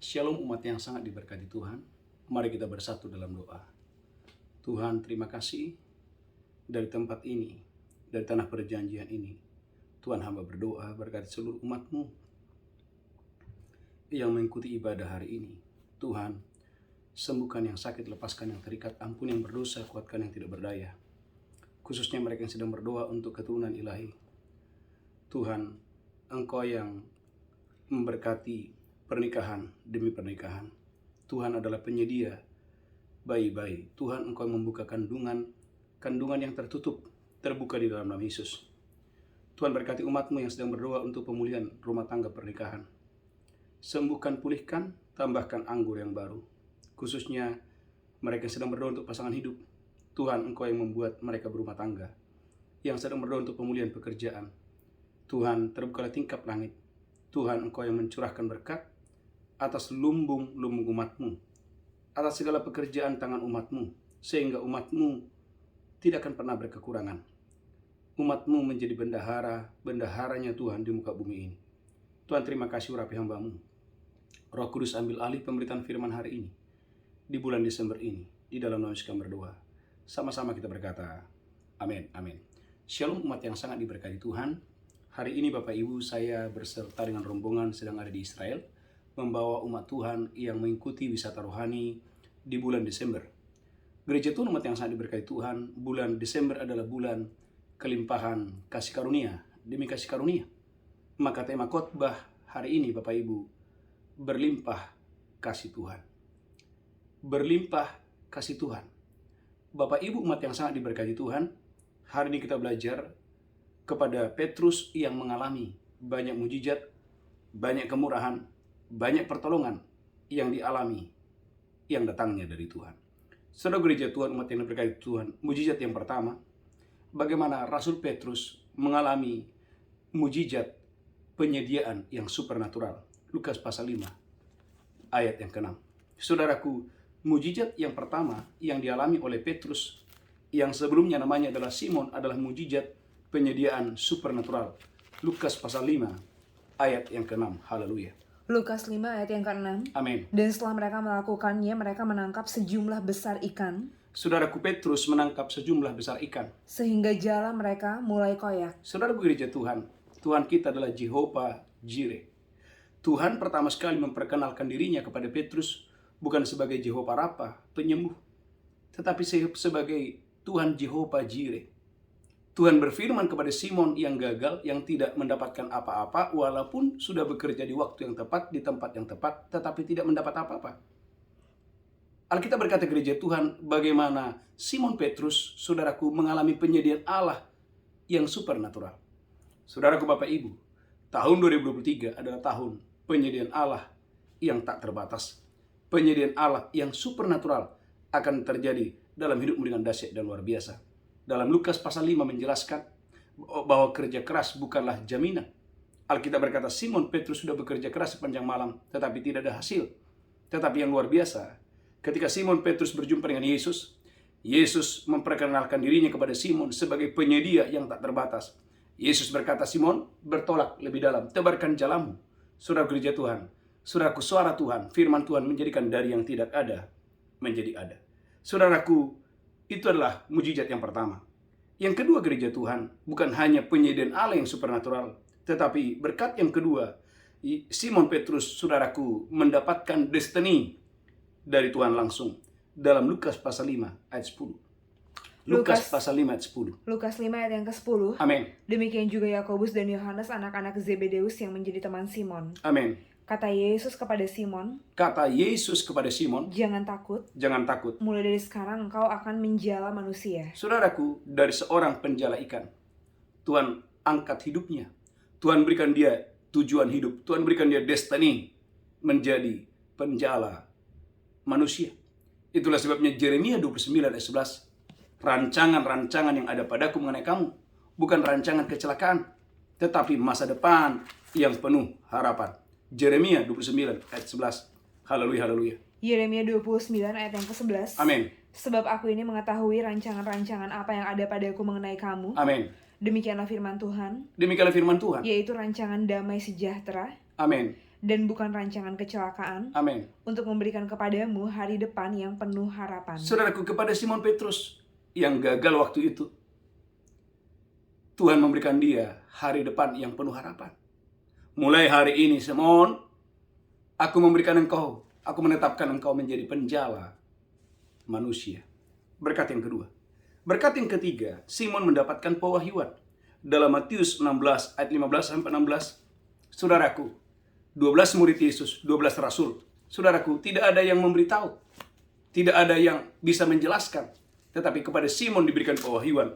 Shalom umat yang sangat diberkati Tuhan. Mari kita bersatu dalam doa. Tuhan, terima kasih dari tempat ini, dari tanah perjanjian ini. Tuhan, hamba berdoa berkati seluruh umat-Mu yang mengikuti ibadah hari ini. Tuhan, sembuhkan yang sakit, lepaskan yang terikat, ampuni yang berdosa, kuatkan yang tidak berdaya. Khususnya mereka yang sedang berdoa untuk keturunan ilahi. Tuhan, Engkau yang memberkati pernikahan demi pernikahan. Tuhan adalah penyedia bayi-bayi. Tuhan, Engkau membuka kandungan yang terbuka di dalam nama Yesus. Tuhan, berkati umat-Mu yang sedang berdoa untuk pemulihan rumah tangga pernikahan. Sembuhkan, pulihkan, tambahkan anggur yang baru. Khususnya mereka yang sedang berdoa untuk pasangan hidup. Tuhan, Engkau yang membuat mereka berumah tangga. Yang sedang berdoa untuk pemulihan pekerjaan. Tuhan, terbukalah tingkap langit. Tuhan, Engkau yang mencurahkan berkat atas lumbung-lumbung umat-Mu, atas segala pekerjaan tangan umat-Mu, sehingga umat-Mu tidak akan pernah berkekurangan. Umat-Mu menjadi bendaharanya Tuhan di muka bumi ini. Tuhan, terima kasih urapi hamba-Mu. Roh Kudus, ambil alih pemberitaan firman hari ini, di bulan Desember ini, di dalam nama Yesus kami berdoa. Sama-sama kita berkata, amin, amin. Shalom umat yang sangat diberkati Tuhan. Hari ini Bapak Ibu, saya berserta dengan rombongan sedang ada di Israel, membawa umat Tuhan yang mengikuti wisata rohani di bulan Desember. Gereja Tuhan umat yang sangat diberkati Tuhan, bulan Desember adalah bulan kelimpahan kasih karunia demi kasih karunia. Maka tema khotbah hari ini Bapak Ibu, berlimpah kasih Tuhan. Berlimpah kasih Tuhan. Bapak Ibu umat yang sangat diberkati Tuhan, hari ini kita belajar kepada Petrus yang mengalami banyak mujizat, banyak kemurahan, banyak pertolongan yang dialami yang datangnya dari Tuhan. Saudara gereja Tuhan umat yang diberkati Tuhan, mujizat yang pertama, bagaimana Rasul Petrus mengalami mujizat penyediaan yang supernatural. Lukas pasal 5 ayat yang ke-6. Saudaraku, mujizat yang pertama yang dialami oleh Petrus yang sebelumnya namanya adalah Simon adalah mujizat penyediaan supernatural. Lukas pasal 5 ayat yang ke-6. Haleluya. Lukas 5 ayat yang ke-6. Amin. Dan setelah mereka melakukannya, mereka menangkap sejumlah besar ikan, Saudaraku, Petrus menangkap sejumlah besar ikan. sehingga jala mereka mulai koyak. Saudaraku gereja Tuhan, Tuhan kita adalah Jehovah Jireh. Tuhan pertama sekali memperkenalkan dirinya kepada Petrus bukan sebagai Jehovah Rafa, penyembuh, tetapi sebagai Tuhan Jehovah Jireh. Tuhan berfirman kepada Simon yang gagal, yang tidak mendapatkan apa-apa, walaupun sudah bekerja di waktu yang tepat, di tempat yang tepat, tetapi tidak mendapat apa-apa. Alkitab berkata gereja Tuhan, bagaimana Simon Petrus, saudaraku, mengalami penyediaan Allah yang supernatural. Saudaraku Bapak Ibu, tahun 2023 adalah tahun penyediaan Allah yang tak terbatas. Penyediaan Allah yang supernatural akan terjadi dalam hidupmu dengan dahsyat dan luar biasa. Dalam Lukas pasal 5 menjelaskan bahwa kerja keras bukanlah jaminan. Alkitab berkata Simon Petrus sudah bekerja keras sepanjang malam, tetapi tidak ada hasil. Tetapi yang luar biasa, ketika Simon Petrus berjumpa dengan Yesus, Yesus memperkenalkan dirinya kepada Simon sebagai penyedia yang tak terbatas. Yesus berkata, Simon, bertolak lebih dalam, tebarkan jalamu. Saudara gereja Tuhan, saudaraku, suara Tuhan, firman Tuhan menjadikan dari yang tidak ada menjadi ada. Saudaraku, itu adalah mujizat yang pertama. Yang kedua gereja Tuhan, bukan hanya penyediaan Allah yang supernatural, tetapi berkat yang kedua, Simon Petrus, saudaraku, mendapatkan destiny dari Tuhan langsung. Dalam Lukas pasal 5 ayat 10. Lukas pasal 5 ayat 10. Lukas 5 ayat yang ke-10. Amin. Demikian juga Yakobus dan Yohanes, anak-anak Zebedeus yang menjadi teman Simon. Amin. Kata Yesus kepada Simon, jangan takut. mulai dari sekarang engkau akan menjala manusia. Saudaraku, dari seorang penjala ikan, Tuhan angkat hidupnya. Tuhan berikan dia tujuan hidup. Tuhan berikan dia destiny menjadi penjala manusia. Itulah sebabnya Yeremia 29 ayat 11. Rancangan-rancangan yang ada padaku mengenai kamu bukan rancangan kecelakaan, tetapi masa depan yang penuh harapan. Yeremia 29 ayat 11. Haleluya, haleluya. Yeremia 29 ayat yang ke-11. Amin. Sebab aku ini mengetahui rancangan-rancangan apa yang ada padaku mengenai kamu. Amin. Demikianlah firman Tuhan. Demikianlah firman Tuhan. Yaitu rancangan damai sejahtera Amin. dan bukan rancangan kecelakaan, Amin. untuk memberikan kepadamu hari depan yang penuh harapan. Saudaraku, kepada Simon Petrus yang gagal waktu itu, Tuhan memberikan dia hari depan yang penuh harapan. Mulai hari ini, Simon, aku menetapkan engkau menjadi penjala manusia. Berkat yang kedua. Berkat yang ketiga, Simon mendapatkan pewahyuan. Dalam Matius 16 ayat 15-16, saudaraku, 12 murid Yesus, 12 rasul. Saudaraku, tidak ada yang memberitahu. Tidak ada yang bisa menjelaskan. Tetapi kepada Simon diberikan pewahyuan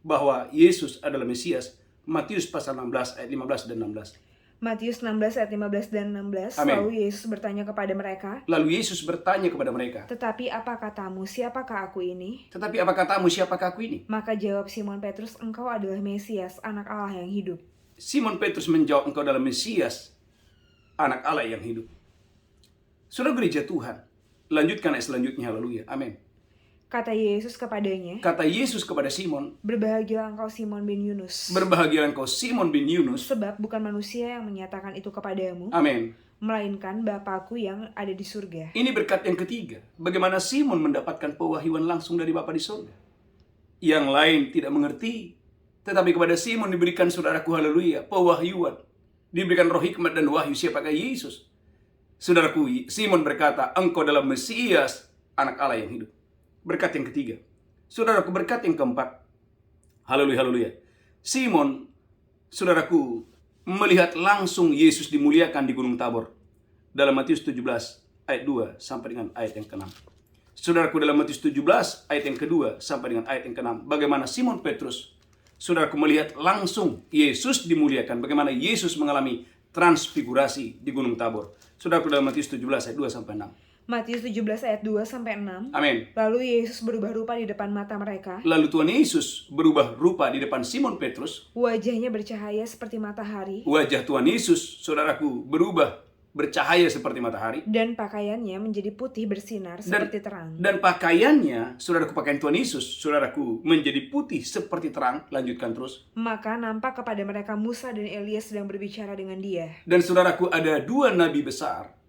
bahwa Yesus adalah Mesias. Matius pasal 16 ayat 15 dan 16. Matius 16 ayat 15 dan 16. Amin. Lalu Yesus bertanya kepada mereka, Lalu Yesus bertanya kepada mereka, "Tetapi apa katamu, siapakah aku ini?" "Tetapi apa katamu, siapakah aku ini?" Maka jawab Simon Petrus, "Engkau adalah Mesias, anak Allah yang hidup." Simon Petrus menjawab, "Engkau adalah Mesias, anak Allah yang hidup." Saudara gereja Tuhan, lanjutkan ayat selanjutnya, haleluya, amin. Kata Yesus kepadanya, Kata Yesus kepada Simon, "Berbahagialah engkau Simon bin Yunus, "Berbahagialah engkau Simon bin Yunus." sebab bukan manusia yang menyatakan itu kepadamu, Amin. melainkan Bapa-Ku yang ada di surga." Ini berkat yang ketiga. Bagaimana Simon mendapatkan pewahyuan langsung dari Bapa di surga. Yang lain tidak mengerti. Tetapi kepada Simon diberikan, saudaraku, haleluya, pewahyuan. Diberikan roh hikmat dan wahyu siapakah Yesus. Saudaraku, Simon berkata, "Engkau adalah Mesias, anak Allah yang hidup." Berkat yang ketiga. Saudaraku, berkat yang keempat. Haleluya, haleluya. Simon, saudaraku, melihat langsung Yesus dimuliakan di Gunung Tabor. Dalam Matius 17 ayat 2 sampai dengan ayat yang ke-6. Saudaraku, dalam Matius 17 ayat yang kedua sampai dengan ayat yang ke-6. Bagaimana Simon Petrus, saudaraku, melihat langsung Yesus dimuliakan. Bagaimana Yesus mengalami transfigurasi di Gunung Tabor. Saudaraku, dalam Matius 17 ayat 2 sampai 6. Matius 17 ayat 2 sampai 6. Amin. Lalu Yesus berubah rupa di depan mata mereka. Lalu Tuhan Yesus berubah rupa di depan Simon Petrus. Wajahnya bercahaya seperti matahari, Wajah Tuhan Yesus, saudaraku, berubah bercahaya seperti matahari. dan pakaiannya menjadi putih bersinar seperti terang. Dan pakaiannya, saudaraku, pakaian Tuhan Yesus, saudaraku, menjadi putih seperti terang. Lanjutkan terus. Maka nampak kepada mereka Musa dan Elia sedang berbicara dengan dia. Dan saudaraku, ada dua nabi besar.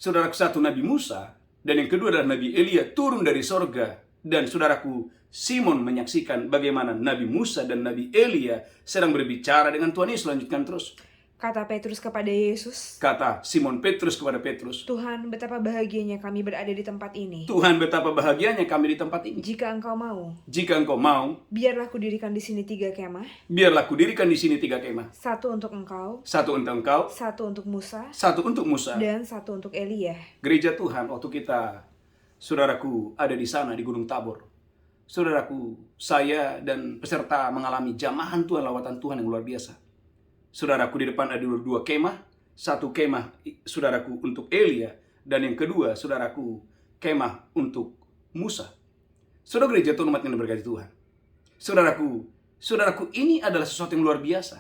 Saudaraku, satu Nabi Musa, dan yang kedua adalah Nabi Elia turun dari sorga. Dan saudaraku, Simon menyaksikan bagaimana Nabi Musa dan Nabi Elia sedang berbicara dengan Tuhan Yesus. Lanjutkan terus. Kata Petrus kepada Yesus, Kata Simon Petrus kepada Petrus, "Tuhan, betapa bahagianya kami berada di tempat ini. "Tuhan, betapa bahagianya kami di tempat ini. Jika engkau mau, Jika engkau mau, biarlah kudirikan di sini 3 kemah, biarlah kudirikan di sini 3 kemah. satu untuk engkau, Satu untuk engkau, satu untuk Musa, satu untuk Musa." dan satu untuk Elia." Gereja Tuhan, waktu kita, saudaraku, ada di sana di Gunung Tabor. Saudaraku, saya dan peserta mengalami jamahan Tuhan, lawatan Tuhan yang luar biasa. Saudaraku, di depan ada 2 kemah. Satu kemah, saudaraku, untuk Elia. Dan yang kedua, saudaraku, kemah untuk Musa. Saudara gereja Tuhan, umat yang diberkati Tuhan. Saudaraku, ini adalah sesuatu yang luar biasa.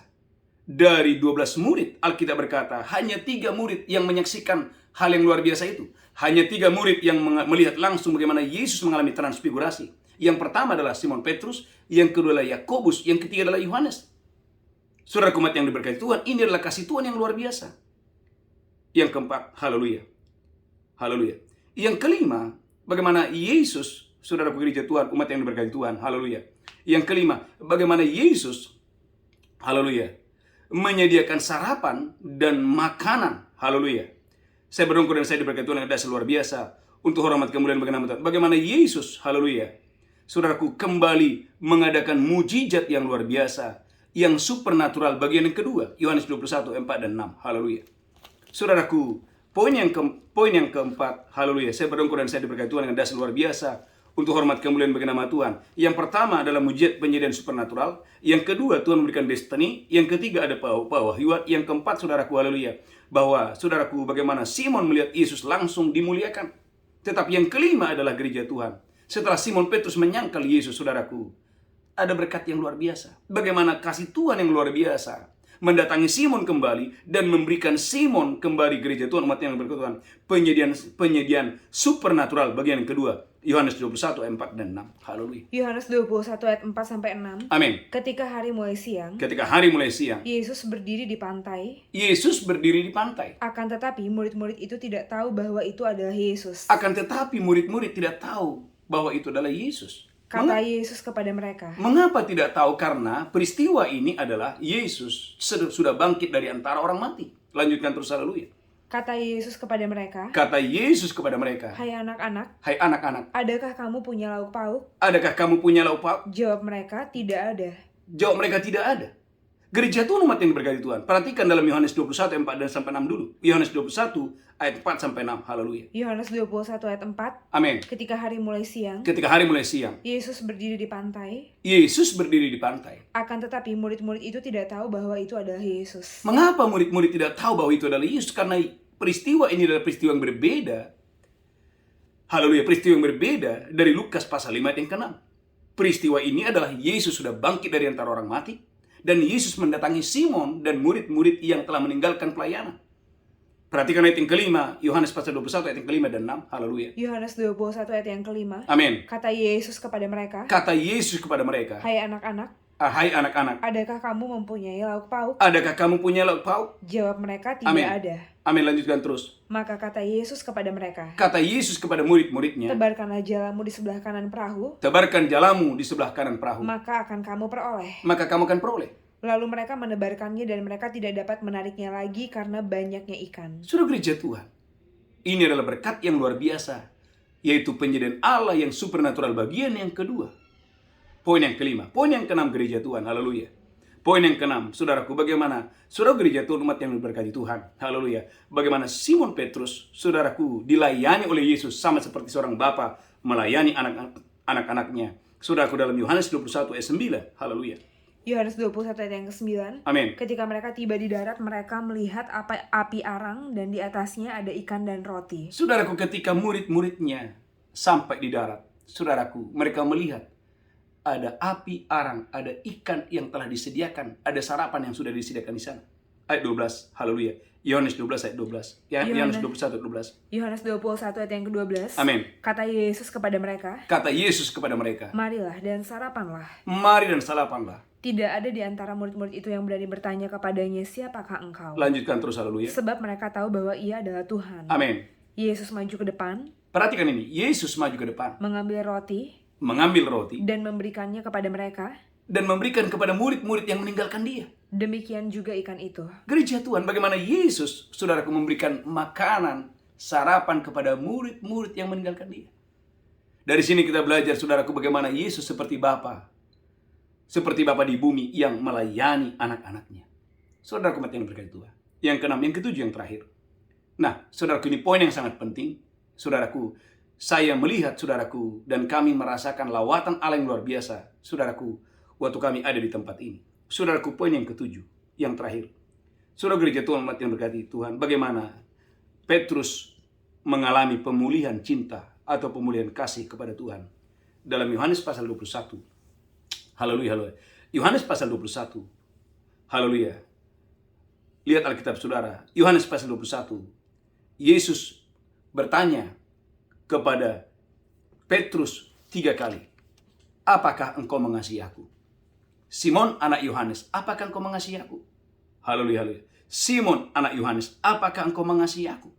Dari 12 murid, Alkitab berkata, hanya 3 murid yang menyaksikan hal yang luar biasa itu. Hanya 3 murid yang melihat langsung bagaimana Yesus mengalami transfigurasi. Yang pertama adalah Simon Petrus, yang kedua adalah Yakobus, yang ketiga adalah Yohanes. Saudara umat yang diberkati Tuhan, ini adalah kasih Tuhan yang luar biasa. Yang keempat, haleluya. Haleluya. Yang kelima, bagaimana Yesus, saudara gereja Tuhan, umat yang diberkati Tuhan, haleluya. Yang kelima, bagaimana Yesus, haleluya, menyediakan sarapan dan makanan, haleluya. Saya berdoa dan saya diberkati Tuhan yang dasar luar biasa untuk hormat kemuliaan bagi nama Tuhan. Bagaimana Yesus, haleluya, saudaraku, kembali mengadakan mujizat yang luar biasa, yang supernatural. Bagian yang kedua, Yohanes 21, 4 dan 6. Haleluya. Saudaraku, poin yang keempat, haleluya. Saya berdoa dan saya diberkati Tuhan dengan dasar luar biasa untuk hormat kemuliaan bagi nama Tuhan. Yang pertama adalah mujizat penyediaan supernatural. Yang kedua, Tuhan memberikan destiny. Yang ketiga ada pewahyuan. Yang keempat, saudaraku, haleluya, bahwa saudaraku, bagaimana Simon melihat Yesus langsung dimuliakan. Tetapi yang kelima adalah gereja Tuhan. Setelah Simon Petrus menyangkal Yesus, saudaraku, ada berkat yang luar biasa. Bagaimana kasih Tuhan yang luar biasa mendatangi Simon kembali dan memberikan Simon kembali gereja Tuhan, umat yang berkat Tuhan, penyediaan supernatural bagian yang kedua. Yohanes 21 ayat 4 dan 6. Haleluya. Yohanes 21 ayat 4 sampai 6. Amin. Ketika hari mulai siang, Yesus berdiri di pantai. Akan tetapi murid-murid itu tidak tahu bahwa itu adalah Yesus. Kata Yesus kepada mereka. Mengapa tidak tahu? Karena peristiwa ini adalah Yesus sudah bangkit dari antara orang mati. Lanjutkan terus, haleluya. Kata Yesus kepada mereka. Hai anak-anak. Adakah kamu punya lauk pauk? Jawab mereka, tidak ada. Gereja Tuhan, umat yang diberkati Tuhan. Perhatikan dalam Yohanes 21 ayat 4 dan sampai 6 dulu. Yohanes 21 ayat 4 sampai 6. Haleluya. Yohanes 21 ayat 4. Amin. Ketika hari mulai siang, Yesus berdiri di pantai. Akan tetapi murid-murid itu tidak tahu bahwa itu adalah Yesus. Mengapa murid-murid tidak tahu bahwa itu adalah Yesus? Karena peristiwa ini adalah peristiwa yang berbeda. Haleluya, peristiwa yang berbeda dari Lukas pasal 5 ayat yang ke-6. Peristiwa ini adalah Yesus sudah bangkit dari antara orang mati, dan Yesus mendatangi Simon dan murid-murid yang telah meninggalkan pelayanan. Perhatikan ayat yang kelima, Yohanes pasal 21 ayat yang kelima dan 6. Haleluya. Yohanes 21 ayat yang kelima. Amin. Kata Yesus kepada mereka. Hai anak-anak. Adakah kamu mempunyai lauk pauk? Jawab mereka, tidak Amin. ada. Amin, lanjutkan terus. Maka kata Yesus kepada mereka. Kata Yesus kepada murid-muridnya, Tebarkanlah jalamu di sebelah kanan perahu. Maka akan kamu peroleh. Lalu mereka menebarkannya dan mereka tidak dapat menariknya lagi karena banyaknya ikan. Saudara gereja Tuhan, ini adalah berkat yang luar biasa, yaitu penyediaan Allah yang supernatural bagian yang kedua. Poin yang kelima. Poin yang keenam, gereja Tuhan. Haleluya. Poin yang keenam, saudaraku, bagaimana saudara gereja Tuhan, umat yang diberkati Tuhan. Haleluya. Bagaimana Simon Petrus, saudaraku, dilayani oleh Yesus sama seperti seorang bapa melayani anak-anaknya. Saudaraku, dalam Yohanes 21 ayat 9. Haleluya. Yohanes 21 ayat yang ke-9. Amin. Ketika mereka tiba di darat, mereka melihat api arang dan di atasnya ada ikan dan roti. Saudaraku, ketika murid-muridnya sampai di darat, saudaraku, mereka melihat ada api arang, ada ikan yang telah disediakan, ada sarapan yang sudah disediakan di sana. Ayat 12, haleluya. Yohanes 12 ayat 12. Yohanes 21 ayat 12. Yohanes 21 ayat yang ke-12. Amin. Kata Yesus kepada mereka. Marilah dan sarapanlah. Mari dan sarapanlah. Tidak ada di antara murid-murid itu yang berani bertanya kepadanya, siapakah engkau? Lanjutkan terus, haleluya. Sebab mereka tahu bahwa ia adalah Tuhan. Amin. Yesus maju ke depan. Perhatikan ini, Yesus maju ke depan. Mengambil roti. Dan memberikannya kepada mereka. Dan memberikan kepada murid-murid yang meninggalkan dia. Demikian juga ikan itu. Gereja Tuhan, bagaimana Yesus, saudaraku, memberikan makanan, sarapan kepada murid-murid yang meninggalkan dia. Dari sini kita belajar, saudaraku, bagaimana Yesus seperti Bapa. Seperti Bapa di bumi yang melayani anak-anaknya. Saudaraku, umat yang berkati Tuhan. Yang keenam, yang ketujuh, yang terakhir. Nah, saudaraku, ini poin yang sangat penting. Saudaraku, saya melihat, saudaraku, dan kami merasakan lawatan Allah yang luar biasa, saudaraku, waktu kami ada di tempat ini. Saudaraku, poin yang ketujuh, yang terakhir. Saudara gereja Tuhan, umat yang berkati Tuhan, bagaimana Petrus mengalami pemulihan cinta atau pemulihan kasih kepada Tuhan. Dalam Yohanes pasal 21. Haleluya, haleluya. Yohanes pasal 21. Haleluya. Lihat Alkitab saudara. Yohanes pasal 21. Yesus bertanya kepada Petrus 3 kali. Apakah engkau mengasihi aku? Simon anak Yohanes, apakah engkau mengasihi aku? Haleluya, haleluya. Simon anak Yohanes, apakah engkau mengasihi aku?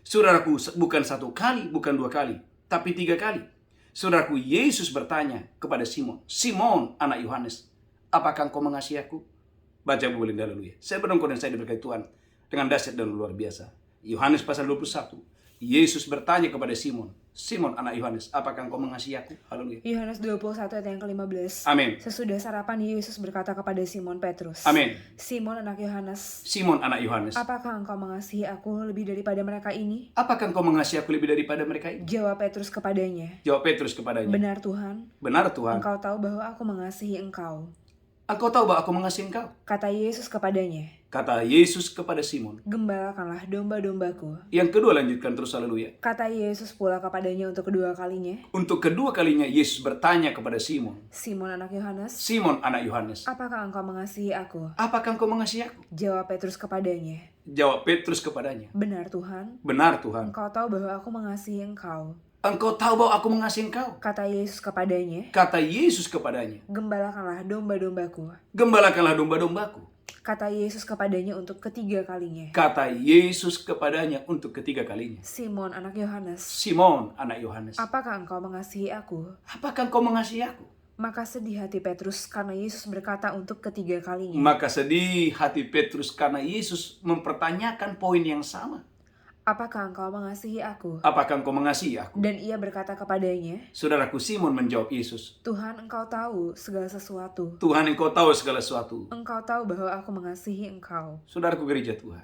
Saudaraku, bukan 1 kali, bukan 2 kali, tapi 3 kali. Saudaraku, Yesus bertanya kepada Simon, Simon anak Yohanes, apakah engkau mengasihi aku? Baca boleh, haleluya. Saya berdoa dan saya diberkati Tuhan dengan dahsyat dan luar biasa. Yohanes pasal 21. Yesus bertanya kepada Simon, Simon anak Yohanes, apakah engkau mengasihi aku? Haleluya. Yohanes 21 ayat yang ke-15. Amin. Sesudah sarapan, Yesus berkata kepada Simon Petrus. Amin. Simon anak Yohanes, apakah engkau mengasihi aku lebih daripada mereka ini? Apakah engkau mengasihi aku lebih daripada mereka ini? Jawab Petrus kepadanya. Benar Tuhan. Engkau tahu bahwa aku mengasihi engkau. Engkau tahu bahwa aku mengasihi engkau. Kata Yesus kepadanya. Kata Yesus kepada Simon. Gembalakanlah domba-dombaku. Yang kedua, lanjutkan terus, haleluya. Kata Yesus pula kepadanya untuk kedua kalinya. Untuk kedua kalinya Yesus bertanya kepada Simon. Simon anak Yohanes. Simon anak Yohanes. Apakah engkau mengasihi aku? Apakah engkau mengasihi aku? Jawab Petrus kepadanya. Jawab Petrus kepadanya. Benar Tuhan. Benar Tuhan. Engkau tahu bahwa aku mengasihi engkau. Engkau tahu bahwa aku mengasihi engkau. Kata Yesus kepadanya. Kata Yesus kepadanya. Gembalakanlah domba-dombaku. Gembalakanlah domba-dombaku. Kata Yesus kepadanya untuk ketiga kalinya. Kata Yesus kepadanya untuk ketiga kalinya. Simon anak Yohanes. Simon anak Yohanes. Apakah engkau mengasihi aku? Apakah engkau mengasihi aku? Maka sedih hati Petrus karena Yesus berkata untuk ketiga kalinya. Maka sedih hati Petrus karena Yesus mempertanyakan poin yang sama. Apakah engkau mengasihi aku? Apakah engkau mengasihi aku? Dan ia berkata kepadanya. Saudaraku, Simon menjawab Yesus. Tuhan, engkau tahu segala sesuatu. Tuhan, engkau tahu segala sesuatu. Engkau tahu bahwa aku mengasihi engkau. Saudaraku gereja Tuhan.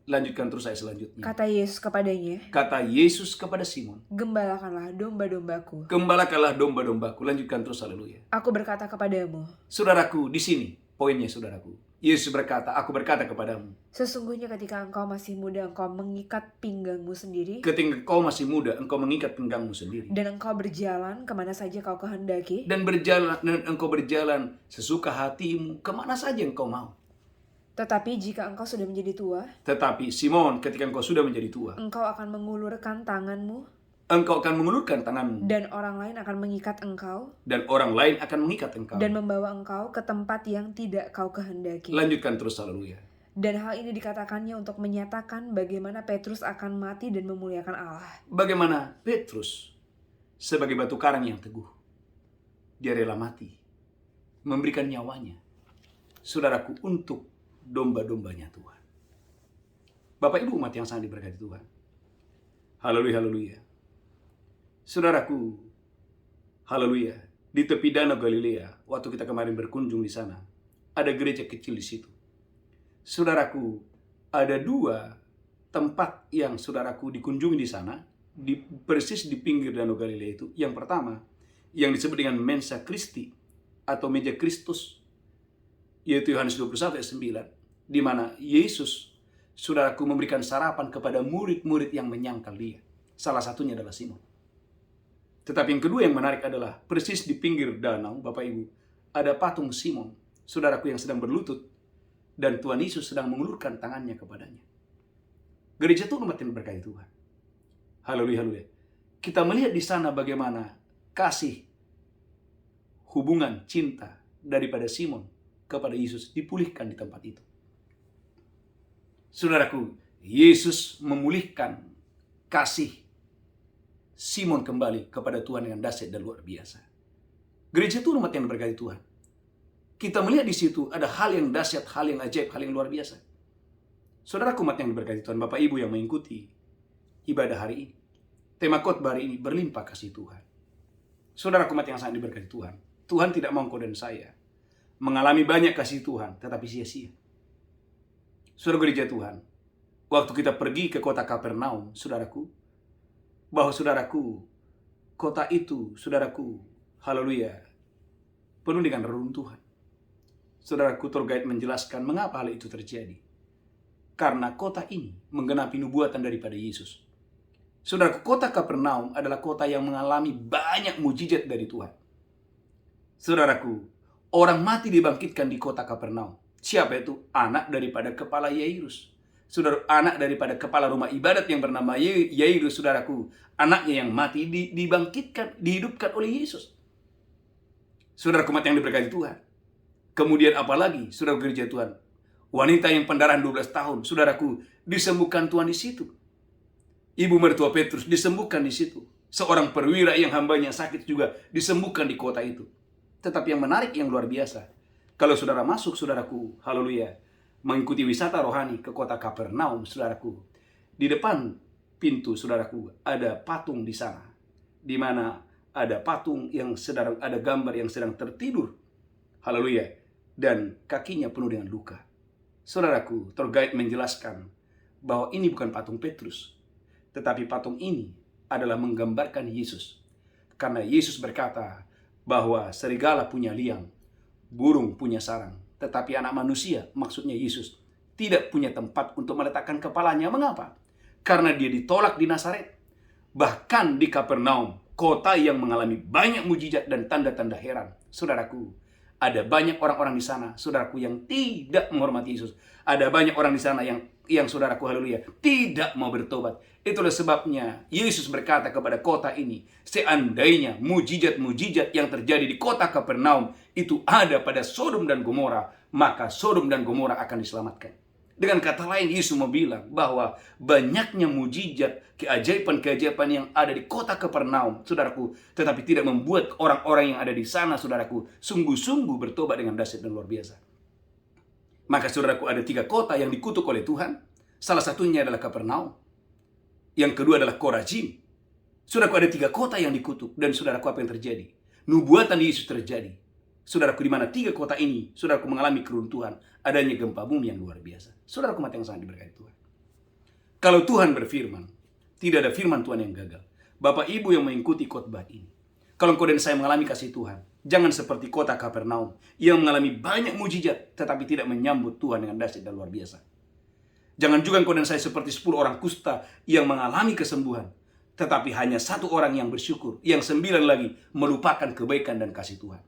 Lanjutkan terus ayat selanjutnya. Kata Yesus kepadanya. Kata Yesus kepada Simon. Gembalakanlah domba-dombaku. Gembalakanlah domba-dombaku. Lanjutkan terus, haleluya. Aku berkata kepadamu. Saudaraku, di sini poinnya, saudaraku. Yesus berkata, aku berkata kepadamu. Sesungguhnya ketika engkau masih muda, engkau mengikat pinggangmu sendiri. Ketika engkau masih muda, engkau mengikat pinggangmu sendiri. Dan engkau berjalan kemana saja kau kehendaki. Dan engkau berjalan sesuka hatimu kemana saja engkau mau. Tetapi jika engkau sudah menjadi tua. Tetapi Simon, ketika engkau sudah menjadi tua. Engkau akan mengulurkan tanganmu. Engkau akan mengulurkan tanganmu. Dan orang lain akan mengikat engkau. Dan orang lain akan mengikat engkau. Dan membawa engkau ke tempat yang tidak kau kehendaki. Lanjutkan terus, haleluya. Dan hal ini dikatakannya untuk menyatakan bagaimana Petrus akan mati dan memuliakan Allah. Bagaimana Petrus sebagai batu karang yang teguh. Dia rela mati. Memberikan nyawanya. Saudaraku, untuk domba-dombanya Tuhan. Bapak Ibu umat yang sangat diberkati Tuhan. Haleluya, haleluya. Saudaraku, haleluya, di tepi Danau Galilea, waktu kita kemarin berkunjung di sana, ada gereja kecil di situ. Saudaraku, ada dua tempat yang saudaraku dikunjungi di sana, persis di pinggir Danau Galilea itu. Yang pertama, yang disebut dengan Mensa Christi atau meja Kristus, yaitu Yohanes 21 ayat 9, di mana Yesus, saudaraku, memberikan sarapan kepada murid-murid yang menyangkal dia. Salah satunya adalah Simon. Tetapi yang kedua yang menarik adalah persis di pinggir danau, Bapak Ibu, ada patung Simon, saudaraku, yang sedang berlutut, dan Tuhan Yesus sedang mengulurkan tangannya kepadanya. Gereja Tuhan umat yang berkati Tuhan. Haleluya, haleluya. Kita melihat di sana bagaimana kasih, hubungan, cinta daripada Simon kepada Yesus dipulihkan di tempat itu. Saudaraku, Yesus memulihkan kasih Simon kembali kepada Tuhan dengan dahsyat dan luar biasa. Gereja Tuhan umat yang berkati Tuhan. Kita melihat di situ ada hal yang dahsyat, hal yang ajaib, hal yang luar biasa. Saudara umat yang berkati Tuhan, Bapak Ibu yang mengikuti ibadah hari ini. Tema khotbah hari ini, berlimpah kasih Tuhan. Saudara umat yang sangat diberkati Tuhan. Tuhan tidak mau engkau dan saya mengalami banyak kasih Tuhan, tetapi sia-sia. Saudara gereja Tuhan, waktu kita pergi ke kota Kapernaum, saudaraku, bahwa saudaraku, kota itu, saudaraku, haleluya, penuh dengan reruntuhan. Saudaraku, tour guide menjelaskan mengapa hal itu terjadi. Karena kota ini menggenapi nubuatan daripada Yesus. Saudaraku, kota Kapernaum adalah kota yang mengalami banyak mujizat dari Tuhan. Saudaraku, orang mati dibangkitkan di kota Kapernaum. Siapa itu? Anak daripada kepala Yairus. Saudara, anak daripada kepala rumah ibadat yang bernama Yairus, saudaraku, anaknya yang mati dibangkitkan, dihidupkan oleh Yesus. Saudara umat yang diberkati Tuhan. Kemudian apalagi, saudara gereja Tuhan, wanita yang pendarahan 12 tahun, saudaraku, disembuhkan Tuhan di situ. Ibu mertua Petrus disembuhkan di situ. Seorang perwira yang hambanya sakit juga disembuhkan di kota itu. Tetapi yang menarik, yang luar biasa, kalau saudara masuk, saudaraku, haleluya, mengikuti wisata rohani ke kota Kapernaum, saudaraku, di depan pintu, saudaraku, ada patung di sana, di mana ada patung yang sedang, ada gambar yang sedang tertidur, haleluya, dan kakinya penuh dengan luka. Saudaraku, tour guide menjelaskan bahwa ini bukan patung Petrus, tetapi patung ini adalah menggambarkan Yesus. Karena Yesus berkata bahwa serigala punya liang, burung punya sarang, tetapi anak manusia, maksudnya Yesus, tidak punya tempat untuk meletakkan kepalanya. Mengapa? Karena dia ditolak di Nazaret. Bahkan di Kapernaum, kota yang mengalami banyak mujizat dan tanda-tanda heran. Saudaraku, ada banyak orang-orang di sana, saudaraku, yang tidak menghormati Yesus. Ada banyak orang di sana yang saudaraku, haleluya, tidak mau bertobat. Itulah sebabnya Yesus berkata kepada kota ini, seandainya mujizat-mujizat yang terjadi di kota Kapernaum itu ada pada Sodom dan Gomora, maka Sodom dan Gomora akan diselamatkan. Dengan kata lain, Yesus mau bilang bahwa banyaknya mujizat, keajaiban-keajaiban yang ada di kota Kapernaum, saudaraku, tetapi tidak membuat orang-orang yang ada di sana, saudaraku, sungguh-sungguh bertobat dengan dahsyat dan luar biasa. Maka saudaraku, ada 3 kota yang dikutuk oleh Tuhan. Salah satunya adalah Kapernaum. Yang kedua adalah Korazim. Saudaraku, ada 3 kota yang dikutuk. Dan saudaraku, apa yang terjadi? Nubuatan Yesus terjadi. Saudaraku, di mana 3 kota ini, saudaraku, mengalami keruntuhan, adanya gempa bumi yang luar biasa. Saudaraku, mati yang sangat diberkati Tuhan. Kalau Tuhan berfirman, tidak ada firman Tuhan yang gagal. Bapak Ibu yang mengikuti khotbah ini, kalau engkau dan saya mengalami kasih Tuhan, jangan seperti kota Kapernaum yang mengalami banyak mujizat, tetapi tidak menyambut Tuhan dengan dahsyat dan luar biasa. Jangan juga engkau dan saya seperti 10 orang kusta yang mengalami kesembuhan, tetapi hanya 1 orang yang bersyukur, yang 9 lagi melupakan kebaikan dan kasih Tuhan.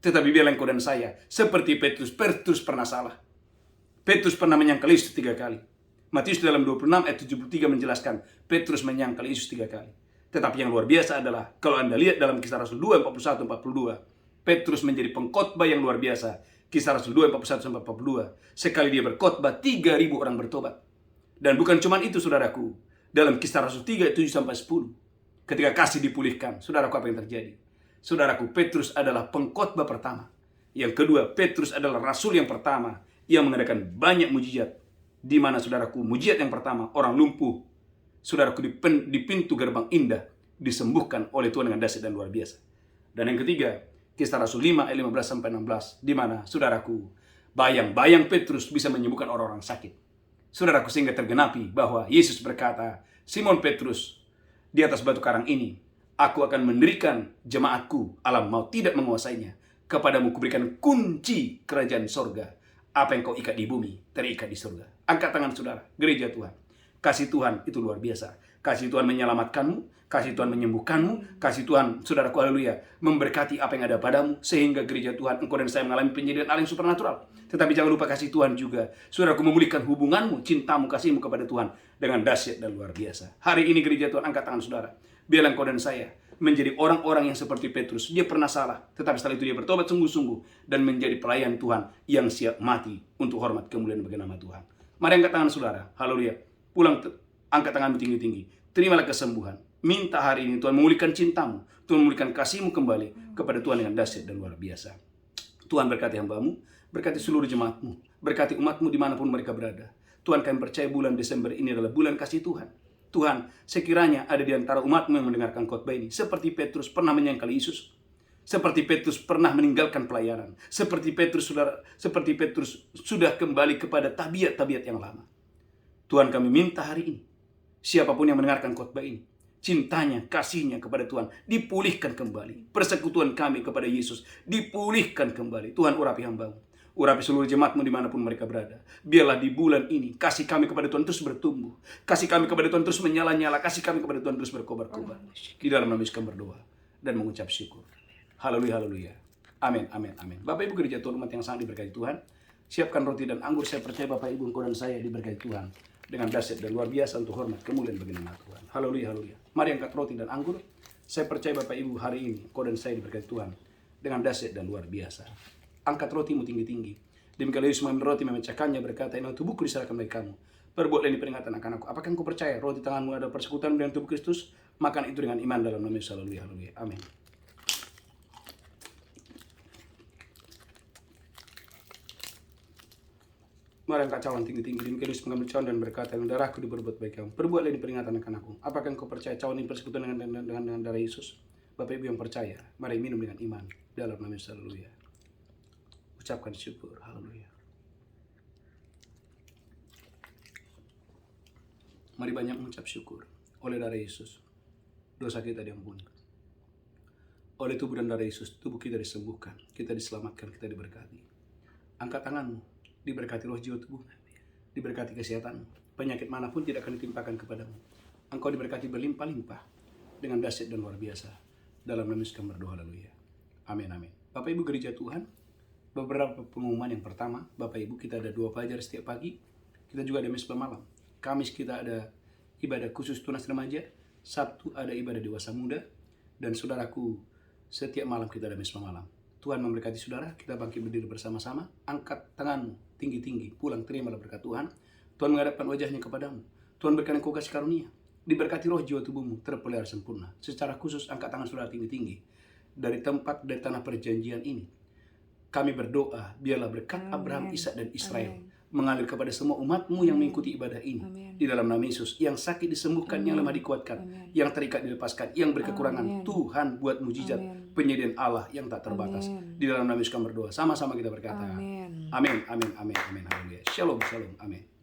Tetapi biarlah engkau dan saya seperti Petrus. Petrus pernah salah. Petrus pernah menyangkal Yesus 3 kali. Matius dalam 26 ayat 73 menjelaskan Petrus menyangkal Yesus 3 kali. Tetapi yang luar biasa adalah kalau Anda lihat dalam Kisah Rasul 2 41-42, Petrus menjadi pengkhotbah yang luar biasa. Kisah Rasul 2 41-42, sekali dia berkhotbah 3.000 orang bertobat. Dan bukan cuma itu, saudaraku. Dalam Kisah Rasul 3 7-10, ketika kasih dipulihkan, saudaraku, apa yang terjadi? Saudaraku, Petrus adalah pengkhotbah pertama. Yang kedua, Petrus adalah rasul yang pertama yang mengadakan banyak mujizat. Di mana, saudaraku, mujizat yang pertama, orang lumpuh, saudaraku, di pintu gerbang indah disembuhkan oleh Tuhan dengan dahsyat dan luar biasa. Dan yang ketiga, Kisah Rasul 5 ayat 15-16, di mana, saudaraku, bayang-bayang Petrus bisa menyembuhkan orang-orang sakit. Saudaraku, sehingga tergenapi bahwa Yesus berkata, Simon Petrus, di atas batu karang ini aku akan mendirikan jemaatku, alam maut tidak menguasainya. Kepadamu kuberikan kunci kerajaan sorga. Apa yang kau ikat di bumi, terikat di sorga. Angkat tangan saudara, gereja Tuhan. Kasih Tuhan itu luar biasa. Kasih Tuhan menyelamatkanmu, kasih Tuhan menyembuhkanmu, kasih Tuhan, saudaraku, haleluya, memberkati apa yang ada padamu, sehingga gereja Tuhan, engkau dan saya mengalami penyediaan Allah yang supernatural. Tetapi jangan lupa kasih Tuhan juga, saudaraku, memulihkan hubunganmu, cintamu, kasihmu kepada Tuhan dengan dahsyat dan luar biasa. Hari ini gereja Tuhan, angkat tangan saudara. Biarlah engkau dan saya menjadi orang-orang yang seperti Petrus. Dia pernah salah, tetapi setelah itu dia bertobat sungguh-sungguh dan menjadi pelayan Tuhan yang siap mati untuk hormat kemuliaan bagi nama Tuhan. Mari angkat tangan saudara, haleluya. Pulang, angkat tanganmu tinggi-tinggi. Terimalah kesembuhan. Minta hari ini Tuhan memulihkan cintamu, Tuhan memulihkan kasihmu kembali kepada Tuhan dengan dahsyat dan luar biasa. Tuhan berkati hambamu, berkati seluruh jemaatmu, berkati umatmu dimanapun mereka berada. Tuhan, kami percaya bulan Desember ini adalah bulan kasih Tuhan. Tuhan, sekiranya ada di antara umatmu yang mendengarkan khotbah ini, seperti Petrus pernah menyangkal Yesus, seperti Petrus pernah meninggalkan pelayanan, seperti Petrus sudah kembali kepada tabiat-tabiat yang lama. Tuhan, kami minta hari ini, siapapun yang mendengarkan khotbah ini, cintanya, kasihnya kepada Tuhan dipulihkan kembali. Persekutuan kami kepada Yesus dipulihkan kembali. Tuhan, urapi hambamu, urapi seluruh jemaatmu dimanapun mereka berada. Biarlah di bulan ini kasih kami kepada Tuhan terus bertumbuh, kasih kami kepada Tuhan terus menyala-nyala, kasih kami kepada Tuhan terus berkobar-kobar. Di dalam nama Yesus kami berdoa dan mengucap syukur. Haleluya, haleluya. Amin, amin, amin. Bapak Ibu gereja Tuhan, umat yang sangat diberkati Tuhan, siapkan roti dan anggur. Saya percaya Bapak Ibu, engkau dan saya diberkati Tuhan dengan dahsyat dan luar biasa untuk hormat kemuliaan bagi nama Tuhan. Haleluya, haleluya. Mari angkat roti dan anggur. Saya percaya Bapak Ibu hari ini engkau dan saya diberkati Tuhan dengan dahsyat dan luar biasa. Angkat rotimu tinggi-tinggi. Demikian Yesus mengambil roti, memecahkannya, berkata, inilah tubuhku diserahkan bagi kamu. Perbuatlah ini peringatan akan aku. Apakah engkau percaya roti tanganmu ada persekutuan dengan tubuh Kristus? Makan itu dengan iman dalam nama Yesus. Haleluya, haleluya. Amin. Mari angkat cawan tinggi-tinggi. Demikian Yesus mengambil cawan dan berkata, darahku diberbuat bagi kamu. Perbuatlah ini peringatan akan aku. Apakah engkau percaya cawan ini persekutuan dengan darah Yesus? Bapak Ibu yang percaya, mari minum dengan iman dalam nama Yesus. Haleluya. Ucapkan syukur. Haleluya. Mari banyak mengucap syukur. Oleh darah Yesus, dosa kita diampuni. Oleh tubuh dan darah Yesus, tubuh kita disembuhkan, kita diselamatkan, kita diberkati. Angkat tanganmu, diberkati roh jiwa tubuh, diberkati kesehatan. Penyakit manapun tidak akan ditimpakan kepadamu. Engkau diberkati berlimpah-limpah dengan dahsyat dan luar biasa. Dalam nama Yesus kami berdoa, haleluya. Amin, amin. Bapak Ibu gereja Tuhan, beberapa pengumuman. Yang pertama, Bapak Ibu, kita ada 2 fajar setiap pagi. Kita juga ada mesbah malam. Kamis kita ada ibadah khusus tunas remaja. Sabtu ada ibadah dewasa muda. Dan saudaraku, setiap malam kita ada mesbah malam. Tuhan memberkati saudara, kita bangkit berdiri bersama-sama. Angkat tanganmu tinggi-tinggi, pulang terimalah berkat Tuhan. Tuhan menghadapkan wajahnya kepadamu. Tuhan berikan engkau kasih karunia. Diberkati roh jiwa tubuhmu, terpelihara sempurna. Secara khusus angkat tangan saudara tinggi-tinggi. Dari tanah perjanjian ini, kami berdoa, biarlah berkat Abraham, Ishak dan Israel mengalir kepada semua umatmu yang mengikuti ibadah ini. Di dalam nama Yesus, yang sakit disembuhkan, yang lemah dikuatkan, yang terikat dilepaskan, yang berkekurangan, Tuhan buat mujizat, penyediaan Allah yang tak terbatas. Di dalam nama Yesus kami berdoa, sama-sama kita berkata, amin, amin, amin, amin, haleluya. Shalom, shalom, amin.